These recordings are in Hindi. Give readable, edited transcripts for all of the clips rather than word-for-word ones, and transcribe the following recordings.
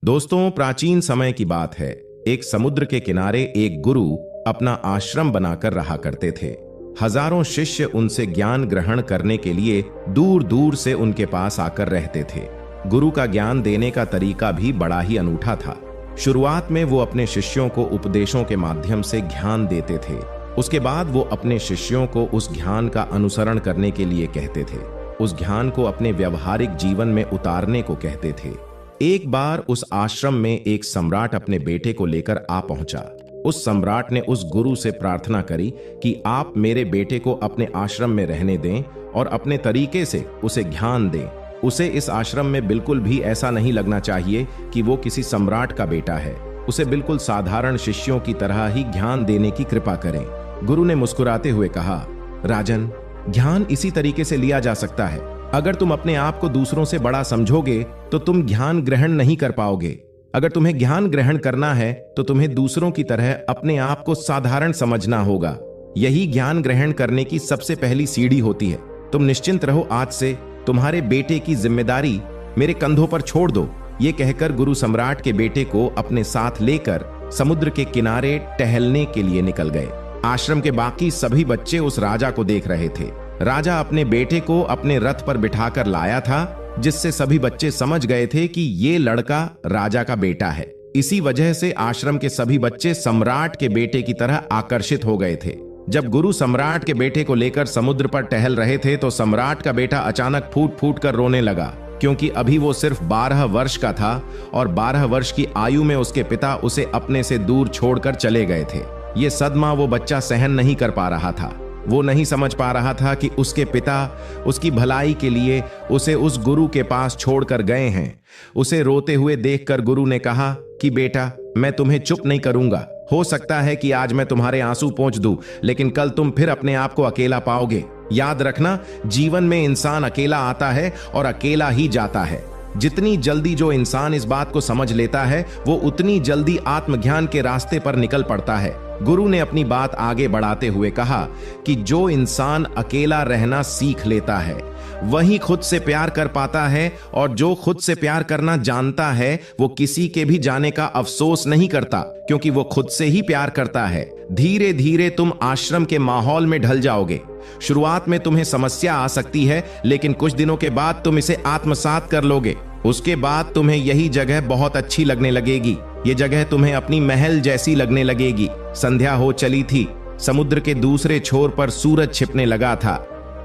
दोस्तों, प्राचीन समय की बात है। एक समुद्र के किनारे एक गुरु अपना आश्रम बनाकर रहा करते थे। हजारों शिष्य उनसे ज्ञान ग्रहण करने के लिए दूर दूर से उनके पास आकर रहते थे। गुरु का ज्ञान देने का तरीका भी बड़ा ही अनूठा था। शुरुआत में वो अपने शिष्यों को उपदेशों के माध्यम से ज्ञान देते थे। उसके बाद वो अपने शिष्यों को उस ज्ञान का अनुसरण करने के लिए कहते थे। उस ज्ञान को अपने व्यवहारिक जीवन में उतारने को कहते थे। एक बार उस आश्रम में एक सम्राट अपने बेटे को लेकर आ पहुंचा। उस सम्राट ने उस गुरु से प्रार्थना करी कि आप मेरे बेटे को अपने आश्रम में रहने दें और अपने तरीके से उसे ज्ञान दें। उसे इस आश्रम में बिल्कुल भी ऐसा नहीं लगना चाहिए कि वो किसी सम्राट का बेटा है। उसे बिल्कुल साधारण शिष्यों की तरह ही ज्ञान देने की कृपा करें। गुरु ने मुस्कुराते हुए कहा, राजन, ज्ञान इसी तरीके से लिया जा सकता है। अगर तुम अपने आप को दूसरों से बड़ा समझोगे तो तुम ज्ञान ग्रहण नहीं कर पाओगे। अगर तुम्हें ज्ञान ग्रहण करना है तो तुम्हें दूसरों की तरह अपने आप को साधारण समझना होगा। यही ज्ञान ग्रहण करने की सबसे पहली सीढ़ी होती है। तुम निश्चिंत रहो, आज से तुम्हारे बेटे की जिम्मेदारी मेरे कंधों पर छोड़ दो। ये कहकर गुरु सम्राट के बेटे को अपने साथ लेकर समुद्र के किनारे टहलने के लिए निकल गए। आश्रम के बाकी सभी बच्चे उस राजा को देख रहे थे। राजा अपने बेटे को अपने रथ पर बिठाकर लाया था, जिससे सभी बच्चे समझ गए थे कि ये लड़का राजा का बेटा है। इसी वजह से आश्रम के सभी बच्चे सम्राट के बेटे की तरह आकर्षित हो गए थे। जब गुरु सम्राट के बेटे को लेकर समुद्र पर टहल रहे थे तो सम्राट का बेटा अचानक फूट फूट कर रोने लगा, क्योंकि अभी वो सिर्फ 12 वर्ष का था और 12 वर्ष की आयु में उसके पिता उसे अपने से दूर छोड़कर चले गए थे। ये सदमा वो बच्चा सहन नहीं कर पा रहा था। वो नहीं समझ पा रहा था कि उसके पिता उसकी भलाई के लिए उसे उस गुरु के पास छोड़कर गए हैं। उसे रोते हुए देखकर गुरु ने कहा कि बेटा, मैं तुम्हें चुप नहीं करूंगा। हो सकता है कि आज मैं तुम्हारे आंसू पोंछ दूं, लेकिन कल तुम फिर अपने आप को अकेला पाओगे। याद रखना, जीवन में इंसान अकेला आता है और अकेला ही जाता है। जितनी जल्दी जो इंसान इस बात को समझ लेता है, वो उतनी जल्दी आत्मज्ञान के रास्ते पर निकल पड़ता है। गुरु ने अपनी बात आगे बढ़ाते हुए कहा कि जो इंसान अकेला रहना सीख लेता है वही खुद से प्यार कर पाता है, और जो खुद से प्यार करना जानता है वो किसी के भी जाने का अफसोस नहीं करता, क्योंकि वो खुद से ही प्यार करता है। धीरे धीरे तुम आश्रम के माहौल में ढल जाओगे। शुरुआत में तुम्हें समस्या आ सकती है, लेकिन कुछ दिनों के बाद तुम इसे आत्मसात कर लोगे। उसके बाद तुम्हें यही जगह बहुत अच्छी लगने लगेगी। ये जगह तुम्हें अपनी महल जैसी लगने लगेगी। संध्या हो चली थी। समुद्र के दूसरे छोर पर सूरज छिपने लगा था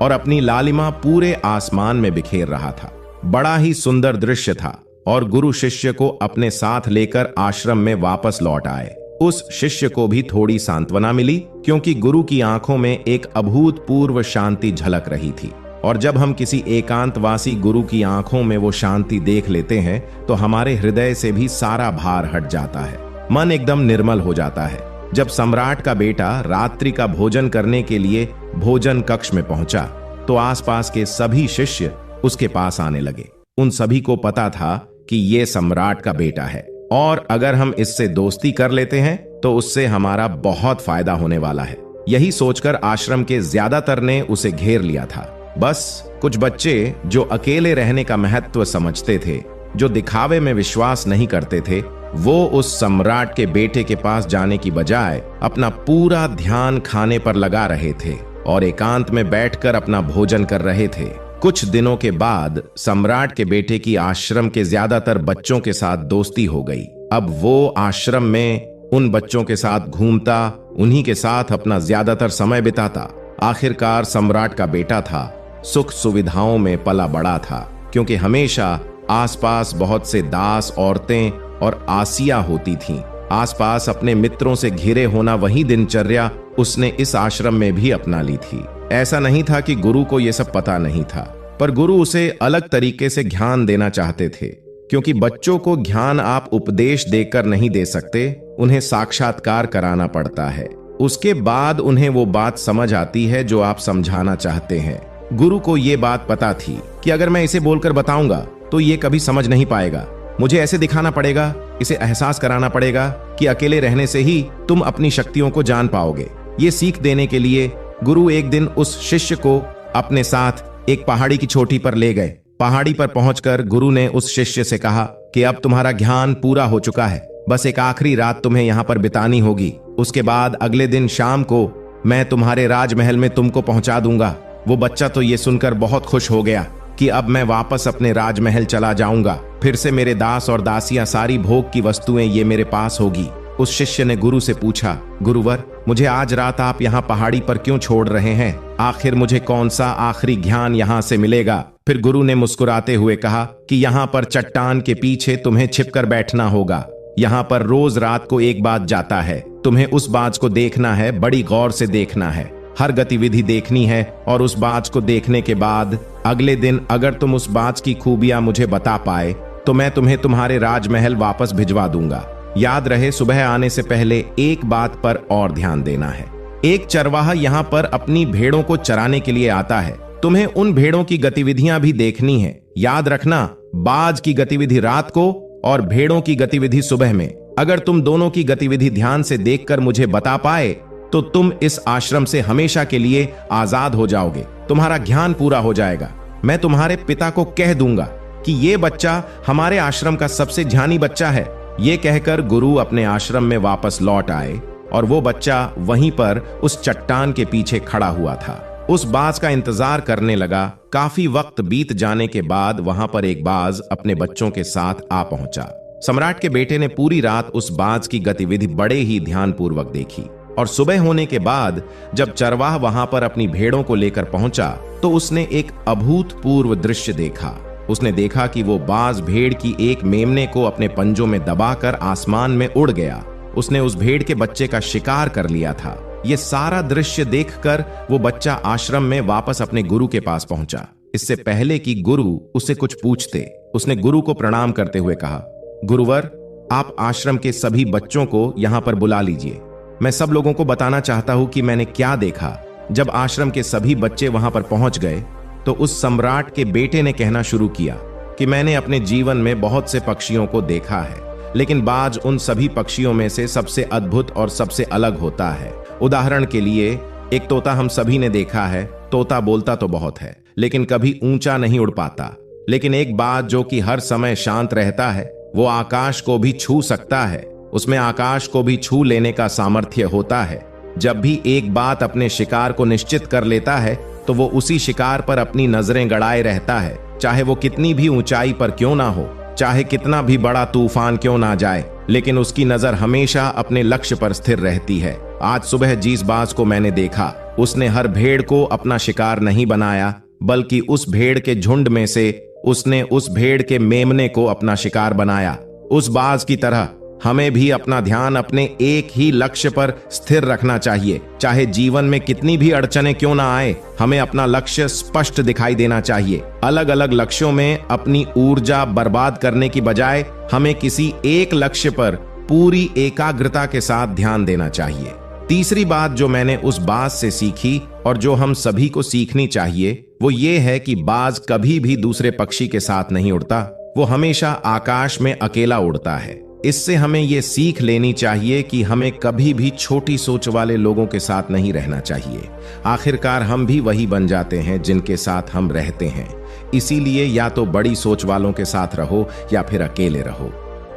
और अपनी लालिमा पूरे आसमान में बिखेर रहा था। बड़ा ही सुंदर दृश्य था और गुरु शिष्य को अपने साथ लेकर आश्रम में वापस लौट आए। उस शिष्य को भी थोड़ी सांत्वना मिली, क्योंकि गुरु की आंखों में एक अभूतपूर्व शांति झलक रही थी। और जब हम किसी एकांतवासी गुरु की आंखों में वो शांति देख लेते हैं तो हमारे हृदय से भी सारा भार हट जाता है। मन एकदम निर्मल हो जाता है। जब सम्राट का बेटा रात्रि का भोजन करने के लिए भोजन कक्ष में पहुंचा तो आसपास के सभी शिष्य उसके पास आने लगे। उन सभी को पता था कि ये सम्राट का बेटा है और अगर हम इससे दोस्ती कर लेते हैं तो उससे हमारा बहुत फायदा होने वाला है। यही सोचकर आश्रम के ज्यादातर ने उसे घेर लिया था। बस कुछ बच्चे जो अकेले रहने का महत्व समझते थे, जो दिखावे में विश्वास नहीं करते थे, वो उस सम्राट के बेटे के पास जाने की बजाय अपना पूरा ध्यान खाने पर लगा रहे थे और एकांत में बैठकर अपना भोजन कर रहे थे। कुछ दिनों के बाद सम्राट के बेटे की आश्रम के ज्यादातर बच्चों के साथ दोस्ती हो गई। अब वो आश्रम में उन बच्चों के साथ घूमता, उन्हीं के साथ अपना ज्यादातर समय बिताता। आखिरकार सम्राट का बेटा था, सुख सुविधाओं में पला बड़ा था, क्योंकि हमेशा आसपास बहुत से दास, औरतें और आसिया होती थीं। आसपास अपने मित्रों से घिरे होना वही दिनचर्या उसने इस आश्रम में भी अपना ली थी। ऐसा नहीं था कि गुरु को यह सब पता नहीं था, पर गुरु उसे अलग तरीके से ज्ञान देना चाहते थे, क्योंकि बच्चों को ज्ञान आप उपदेश देकर नहीं दे सकते, उन्हें साक्षात्कार कराना पड़ता है। उसके बाद उन्हें वो बात समझ आती है जो आप समझाना चाहते हैं। गुरु को ये बात पता थी कि अगर मैं इसे बोलकर बताऊंगा तो ये कभी समझ नहीं पाएगा। मुझे ऐसे दिखाना पड़ेगा, इसे एहसास कराना पड़ेगा कि अकेले रहने से ही तुम अपनी शक्तियों को जान पाओगे। ये सीख देने के लिए गुरु एक दिन उस शिष्य को अपने साथ एक पहाड़ी की चोटी पर ले गए। पहाड़ी पर पहुंचकर गुरु ने उस शिष्य से कहा कि अब तुम्हारा ज्ञान पूरा हो चुका है, बस एक आखिरी रात तुम्हें यहाँ पर बितानी होगी। उसके बाद अगले दिन शाम को मैं तुम्हारे राजमहल में तुमको पहुंचा दूंगा। वो बच्चा तो ये सुनकर बहुत खुश हो गया कि अब मैं वापस अपने राजमहल चला जाऊंगा, फिर से मेरे दास और दासियां, सारी भोग की वस्तुएं ये मेरे पास होगी। उस शिष्य ने गुरु से पूछा, गुरुवर, मुझे आज रात आप यहाँ पहाड़ी पर क्यों छोड़ रहे हैं? आखिर मुझे कौन सा आखिरी ज्ञान यहाँ से मिलेगा? फिर गुरु ने मुस्कुराते हुए कहा कि यहाँ पर चट्टान के पीछे तुम्हें छिपकर बैठना होगा। यहाँ पर रोज रात को एक बाज जाता है, तुम्हें उस बाज को देखना है, बड़ी गौर से देखना है, हर गतिविधि देखनी है, और उस बाज को देखने के बाद अगले दिन अगर तुम उस बाज की खूबियां मुझे बता पाए तो मैं तुम्हें तुम्हारे राजमहल वापस भिजवा दूंगा। याद रहे, सुबह आने से पहले एक बात पर और ध्यान देना है। एक चरवाहा यहाँ पर अपनी भेड़ों को चराने के लिए आता है, तुम्हें उन भेड़ों की गतिविधियां भी देखनी है। याद रखना, बाज की गतिविधि रात को और भेड़ों की गतिविधि सुबह में। अगर तुम दोनों की गतिविधि ध्यान से देखकर मुझे बता पाए तो तुम इस आश्रम से हमेशा के लिए आजाद हो जाओगे, तुम्हारा ज्ञान पूरा हो जाएगा। मैं तुम्हारे पिता को कह दूंगा कि ये बच्चा हमारे आश्रम का सबसे ध्यानी बच्चा है। ये कहकर गुरु अपने आश्रम में वापस लौट आए और वो बच्चा वहीं पर उस चट्टान के पीछे खड़ा हुआ था। उस बाज का इंतजार करने लगा। काफी वक्त बीत जाने के बाद वहां पर एक बाज अपने बच्चों के साथ आ पहुंचा। सम्राट के बेटे ने पूरी रात उस बाज की गतिविधि बड़े ही ध्यानपूर्वक देखी और सुबह होने के बाद जब चरवाह वहां पर अपनी भेड़ों को लेकर पहुंचा तो उसने एक अभूतपूर्व दृश्य देखा। उसने देखा कि वो बाज भेड़ की एक मेमने को अपने पंजों में दबाकर आसमान में उड़ गया। उसने उस भेड़ के बच्चे का शिकार कर लिया था। ये सारा दृश्य देखकर वो बच्चा आश्रम में वापस अपने गुरु के पास पहुंचा। इससे पहले कि गुरु उससे कुछ पूछते, उसने गुरु को प्रणाम करते हुए कहा, गुरुवर, आप आश्रम के सभी बच्चों को यहाँ पर बुला लीजिए। मैं सब लोगों को बताना चाहता हूं कि मैंने क्या देखा। जब आश्रम के सभी बच्चे वहां पर पहुंच गए तो उस सम्राट के बेटे ने कहना शुरू किया कि मैंने अपने जीवन में बहुत से पक्षियों को देखा है, लेकिन बाज उन सभी पक्षियों में से सबसे अद्भुत और सबसे अलग होता है। उदाहरण के लिए, एक तोता हम सभी ने देखा है। तोता बोलता तो बहुत है लेकिन कभी ऊंचा नहीं उड़ पाता, लेकिन एक बाज जो कि हर समय शांत रहता है, वो आकाश को भी छू सकता है। उसमें आकाश को भी छू लेने का सामर्थ्य होता है। जब भी एक बात अपने शिकार को निश्चित कर लेता है तो वो उसी शिकार पर अपनी नजरें गड़ाए रहता है, चाहे वो कितनी भी ऊंचाई पर क्यों ना हो, चाहे कितना भी बड़ा तूफान क्यों ना जाए, लेकिन उसकी नजर हमेशा अपने लक्ष्य पर स्थिर रहती है। आज सुबह जिस बाज को मैंने देखा, उसने हर भेड़ को अपना शिकार नहीं बनाया, बल्कि उस भेड़ के झुंड में से उसने उस भेड़ के मेमने को अपना शिकार बनाया। उस बाज की तरह हमें भी अपना ध्यान अपने एक ही लक्ष्य पर स्थिर रखना चाहिए। चाहे जीवन में कितनी भी अड़चनें क्यों ना आए, हमें अपना लक्ष्य स्पष्ट दिखाई देना चाहिए। अलग अलग लक्ष्यों में अपनी ऊर्जा बर्बाद करने की बजाय हमें किसी एक लक्ष्य पर पूरी एकाग्रता के साथ ध्यान देना चाहिए। तीसरी बात जो मैंने उस बाज से सीखी और जो हम सभी को सीखनी चाहिए, वो ये है कि बाज कभी भी दूसरे पक्षी के साथ नहीं उड़ता, वो हमेशा आकाश में अकेला उड़ता है। इससे हमें ये सीख लेनी चाहिए कि हमें कभी भी छोटी सोच वाले लोगों के साथ नहीं रहना चाहिए। आखिरकार हम भी वही बन जाते हैं जिनके साथ हम रहते हैं। इसीलिए या तो बड़ी सोच वालों के साथ रहो या फिर अकेले रहो,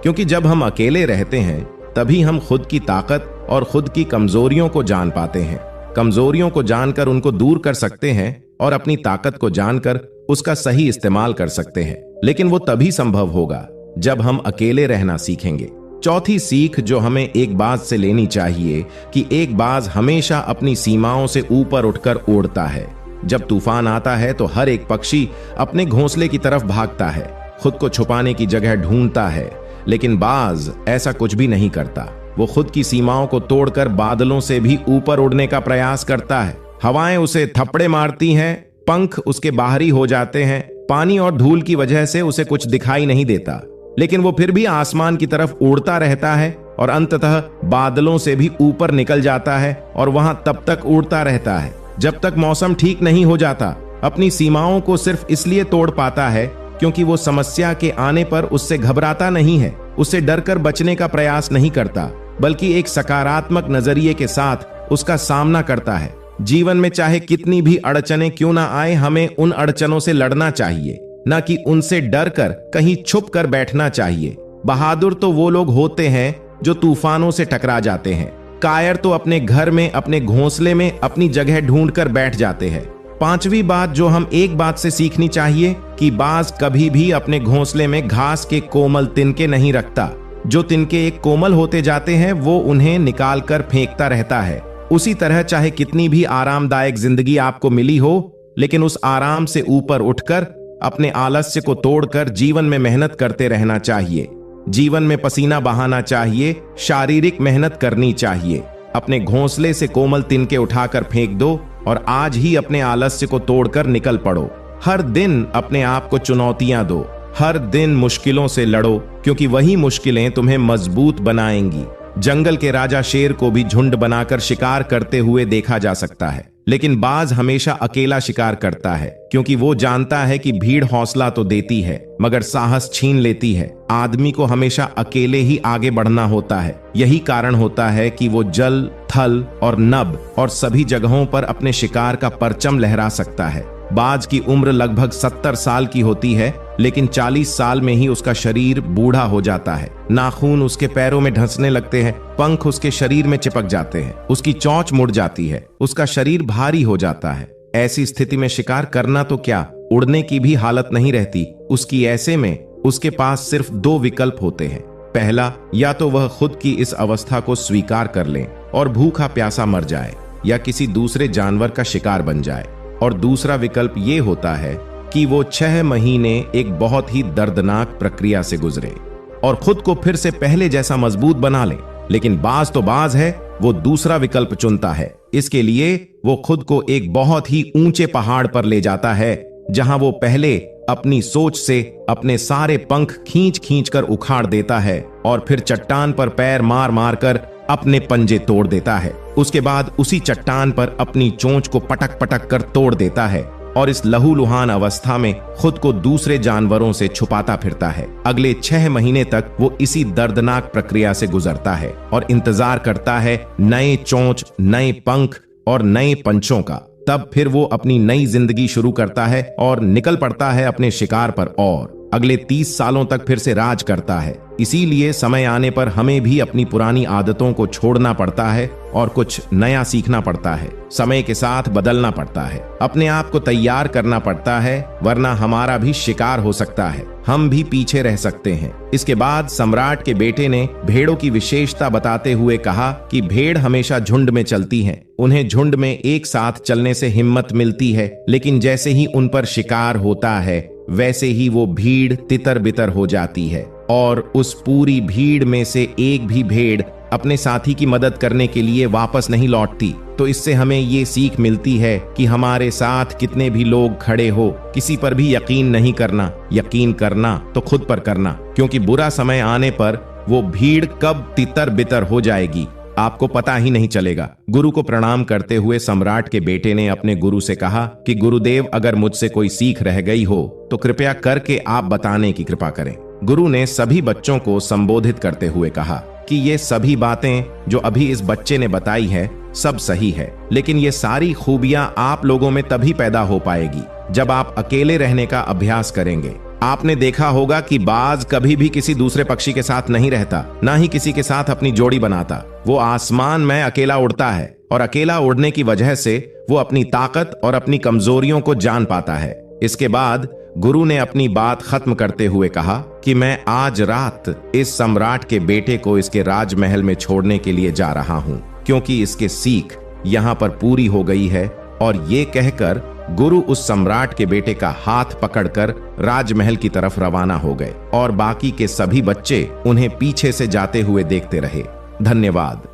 क्योंकि जब हम अकेले रहते हैं तभी हम खुद की ताकत और खुद की कमजोरियों को जान पाते हैं। कमजोरियों को जानकर उनको दूर कर सकते हैं और अपनी ताकत को जानकर उसका सही इस्तेमाल कर सकते हैं। लेकिन वो तभी संभव होगा जब हम अकेले रहना सीखेंगे। चौथी सीख जो हमें एक बाज से लेनी चाहिए कि एक बाज हमेशा अपनी सीमाओं से ऊपर उठकर उड़ता है। जब तूफान आता है तो हर एक पक्षी अपने घोंसले की तरफ भागता है, खुद को छुपाने की जगह ढूंढता है, लेकिन बाज ऐसा कुछ भी नहीं करता। वो खुद की सीमाओं को तोड़कर बादलों से भी ऊपर उड़ने का प्रयास करता है। हवाएं उसे थप्पड़े मारती हैं, पंख उसके बाहरी हो जाते हैं, पानी और धूल की वजह से उसे कुछ दिखाई नहीं देता, लेकिन वो फिर भी आसमान की तरफ उड़ता रहता है और अंततः बादलों से भी ऊपर निकल जाता है और वहां तब तक उड़ता रहता है जब तक मौसम ठीक नहीं हो जाता। अपनी सीमाओं को सिर्फ इसलिए तोड़ पाता है क्योंकि वो समस्या के आने पर उससे घबराता नहीं है, उससे डरकर बचने का प्रयास नहीं करता, बल्कि एक सकारात्मक नजरिए के साथ उसका सामना करता है। जीवन में चाहे कितनी भी अड़चनें क्यों ना आए, हमें उन अड़चनों से लड़ना चाहिए, न कि उनसे डर कर कहीं छुप कर बैठना चाहिए। बहादुर तो वो लोग होते हैं जो तूफानों से टकरा जाते हैं। कायर तो अपने घर में, अपने घोंसले में अपनी जगह ढूंढ कर बैठ जाते हैं। पांचवी बात जो हम एक बात से सीखनी चाहिए कि बाज कभी भी अपने घोंसले में घास के कोमल तिनके नहीं रखता। जो तिनके एक कोमल होते जाते हैं वो उन्हें निकाल कर फेंकता रहता है। उसी तरह चाहे कितनी भी आरामदायक जिंदगी आपको मिली हो, लेकिन उस आराम से ऊपर उठकर अपने आलस्य को तोड़कर जीवन में मेहनत करते रहना चाहिए। जीवन में पसीना बहाना चाहिए, शारीरिक मेहनत करनी चाहिए। अपने घोंसले से कोमल तिनके उठाकर फेंक दो और आज ही अपने आलस्य को तोड़कर निकल पड़ो। हर दिन अपने आप को चुनौतियां दो, हर दिन मुश्किलों से लड़ो, क्योंकि वही मुश्किलें तुम्हें मजबूत बनाएंगी। जंगल के राजा शेर को भी झुंड बनाकर शिकार करते हुए देखा जा सकता है, लेकिन बाज हमेशा अकेला शिकार करता है, क्योंकि वो जानता है कि भीड़ हौसला तो देती है मगर साहस छीन लेती है। आदमी को हमेशा अकेले ही आगे बढ़ना होता है। यही कारण होता है कि वो जल, थल और नभ और सभी जगहों पर अपने शिकार का परचम लहरा सकता है। बाज की उम्र लगभग 70 साल की होती है, लेकिन 40 साल में ही उसका शरीर बूढ़ा हो जाता है। नाखून उसके पैरों में ढंसने लगते हैं, पंख उसके शरीर में चिपक जाते हैं, उसकी चोंच मुड़ जाती है, उसका शरीर भारी हो जाता है। ऐसी स्थिति में शिकार करना तो क्या, उड़ने की भी हालत नहीं रहती उसकी। ऐसे में उसके पास सिर्फ 2 विकल्प होते हैं। पहला, या तो वह खुद की इस अवस्था को स्वीकार कर ले और भूखा प्यासा मर जाए, या किसी दूसरे जानवर का शिकार बन जाए। और दूसरा विकल्प ये होता है कि वो 6 महीने एक बहुत ही दर्दनाक प्रक्रिया से गुजरे और खुद को फिर से पहले जैसा मजबूत बना ले। लेकिन बाज तो बाज है, वो दूसरा विकल्प चुनता है। इसके लिए वो खुद को एक बहुत ही ऊंचे पहाड़ पर ले जाता है, जहां वो पहले अपनी सोच से अपने सारे पंख खींच खींच कर उखाड़ देता है और फिर चट्टान पर पैर मार मार कर अपने पंजे तोड़ देता है। उसके बाद उसी चट्टान पर अपनी चोंच को पटक पटक कर तोड़ देता है और इस लहूलुहान अवस्था में खुद को दूसरे जानवरों से छुपाता फिरता है। अगले 6 महीने तक वो इसी दर्दनाक प्रक्रिया से गुजरता है और इंतजार करता है नए चोंच, नए पंख और नए पंचों का। तब फिर वो अपनी नई जिंदगी शुरू करता है और निकल पड़ता है अपने शिकार पर और अगले 30 सालों तक फिर से राज करता है। इसीलिए समय आने पर हमें भी अपनी पुरानी आदतों को छोड़ना पड़ता है और कुछ नया सीखना पड़ता है। समय के साथ बदलना पड़ता है, अपने आप को तैयार करना पड़ता है, वरना हमारा भी शिकार हो सकता है, हम भी पीछे रह सकते हैं। इसके बाद सम्राट के बेटे ने भेड़ों की विशेषता बताते हुए कहा कि भेड़ हमेशा झुंड में चलती हैं। उन्हें झुंड में एक साथ चलने से हिम्मत मिलती है, लेकिन जैसे ही उन पर शिकार होता है वैसे ही वो भीड़ तितर बितर हो जाती है और उस पूरी भीड़ में से एक भी भेड़ अपने साथी की मदद करने के लिए वापस नहीं लौटती। तो इससे हमें ये सीख मिलती है कि हमारे साथ कितने भी लोग खड़े हो, किसी पर भी यकीन नहीं करना। यकीन करना तो खुद पर करना, क्योंकि बुरा समय आने पर वो भीड़ कब तितर बितर हो जाएगी आपको पता ही नहीं चलेगा। गुरु को प्रणाम करते हुए सम्राट के बेटे ने अपने गुरु से कहा कि गुरुदेव, अगर मुझसे कोई सीख रह गई हो तो कृपया करके आप बताने की कृपा करें। गुरु ने सभी बच्चों को संबोधित करते हुए कहा कि ये सभी बातें जो अभी इस बच्चे ने बताई है सब सही है, लेकिन ये सारी खूबियां आप लोगों में तभी पैदा हो पाएगी जब आप अकेले रहने का अभ्यास करेंगे। आपने देखा होगा कि बाज कभी भी किसी दूसरे पक्षी के साथ नहीं रहता, ना ही किसी के साथ अपनी जोड़ी बनाता। वो आसमान में अकेला उड़ता है और अकेला उड़ने की वजह से वो अपनी ताकत और अपनी कमजोरियों को जान पाता है। इसके बाद गुरु ने अपनी बात खत्म करते हुए कहा कि मैं आज रात इस सम्राट के बेटे को इसके राजमहल में छोड़ने के लिए जा रहा हूं, क्योंकि इसके सीख यहाँ पर पूरी हो गई है। और ये कहकर गुरु उस सम्राट के बेटे का हाथ पकड़कर राजमहल की तरफ रवाना हो गए और बाकी के सभी बच्चे उन्हें पीछे से जाते हुए देखते रहे। धन्यवाद।